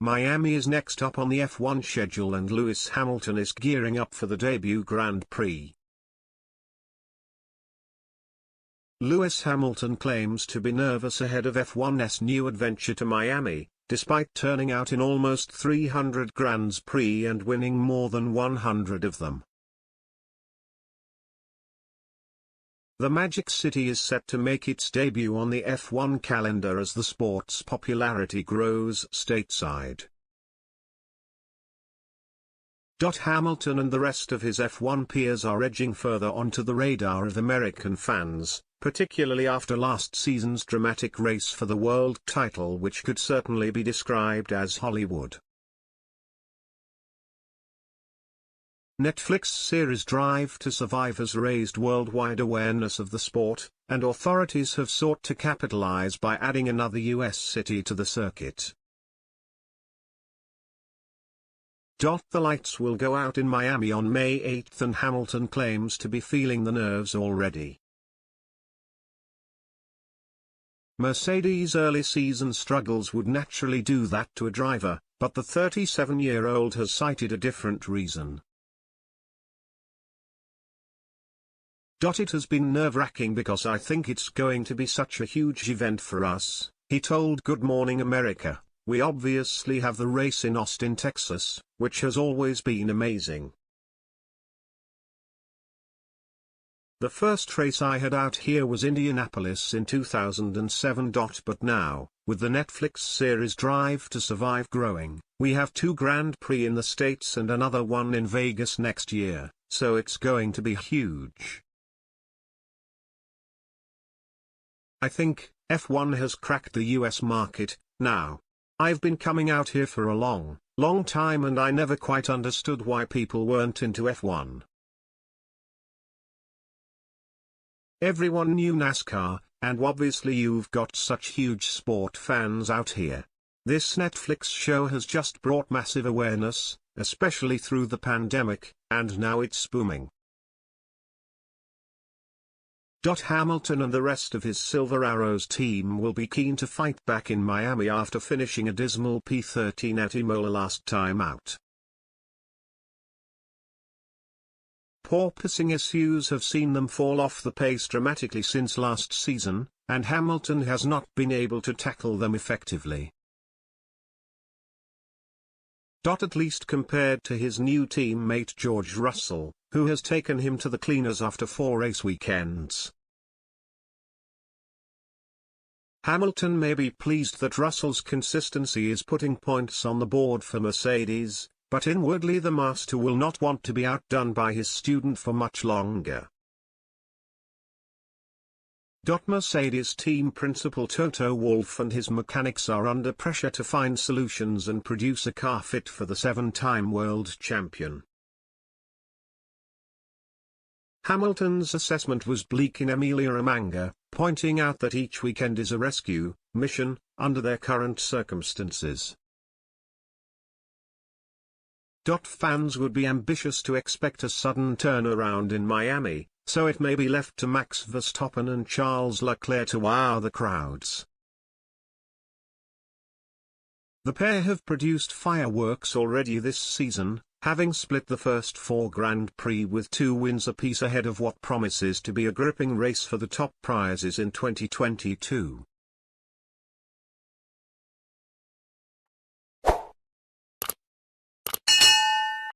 Miami is next up on the F1 schedule and Lewis Hamilton is gearing up for the debut Grand Prix. Lewis Hamilton claims to be nervous ahead of F1's new adventure to Miami, despite turning out in almost 300 Grand Prix and winning more than 100 of them. The Magic City is set to make its debut on the F1 calendar as the sport's popularity grows stateside. Hamilton and the rest of his F1 peers are edging further onto the radar of American fans, particularly after last season's dramatic race for the world title, which could certainly be described as Hollywood. Netflix series Drive to Survive has raised worldwide awareness of the sport, and authorities have sought to capitalize by adding another U.S. city to the circuit. The lights will go out in Miami on May 8 and Hamilton claims to be feeling the nerves already. Mercedes' early season struggles would naturally do that to a driver, but the 37-year-old has cited a different reason. It has been nerve-wracking because I think it's going to be such a huge event for us, he told Good Morning America. We obviously have the race in Austin, Texas, which has always been amazing. The first race I had out here was Indianapolis in 2007. But now, with the Netflix series Drive to Survive growing, we have 2 Grand Prix in the States and another one in Vegas next year, so it's going to be huge. I think F1 has cracked the US market now. I've been coming out here for a long time and I never quite understood why people weren't into F1. Everyone knew NASCAR, and obviously you've got such huge sport fans out here. This Netflix show has just brought massive awareness, especially through the pandemic, and now it's booming. Hamilton and the rest of his Silver Arrows team will be keen to fight back in Miami after finishing a dismal P13 at Imola last time out. Porpoising issues have seen them fall off the pace dramatically since last season, and Hamilton has not been able to tackle them effectively. At least compared to his new teammate George Russell, who has taken him to the cleaners after 4 race weekends. Hamilton may be pleased that Russell's consistency is putting points on the board for Mercedes, but inwardly the master will not want to be outdone by his student for much longer. Mercedes team principal Toto Wolff and his mechanics are under pressure to find solutions and produce a car fit for the 7-time world champion. Hamilton's assessment was bleak in Emilia-Romagna, pointing out that each weekend is a rescue mission under their current circumstances. Fans would be ambitious to expect a sudden turnaround in Miami, so it may be left to Max Verstappen and Charles Leclerc to wow the crowds. The pair have produced fireworks already this season, having split the first 4 Grand Prix with 2 wins apiece ahead of what promises to be a gripping race for the top prizes in 2022.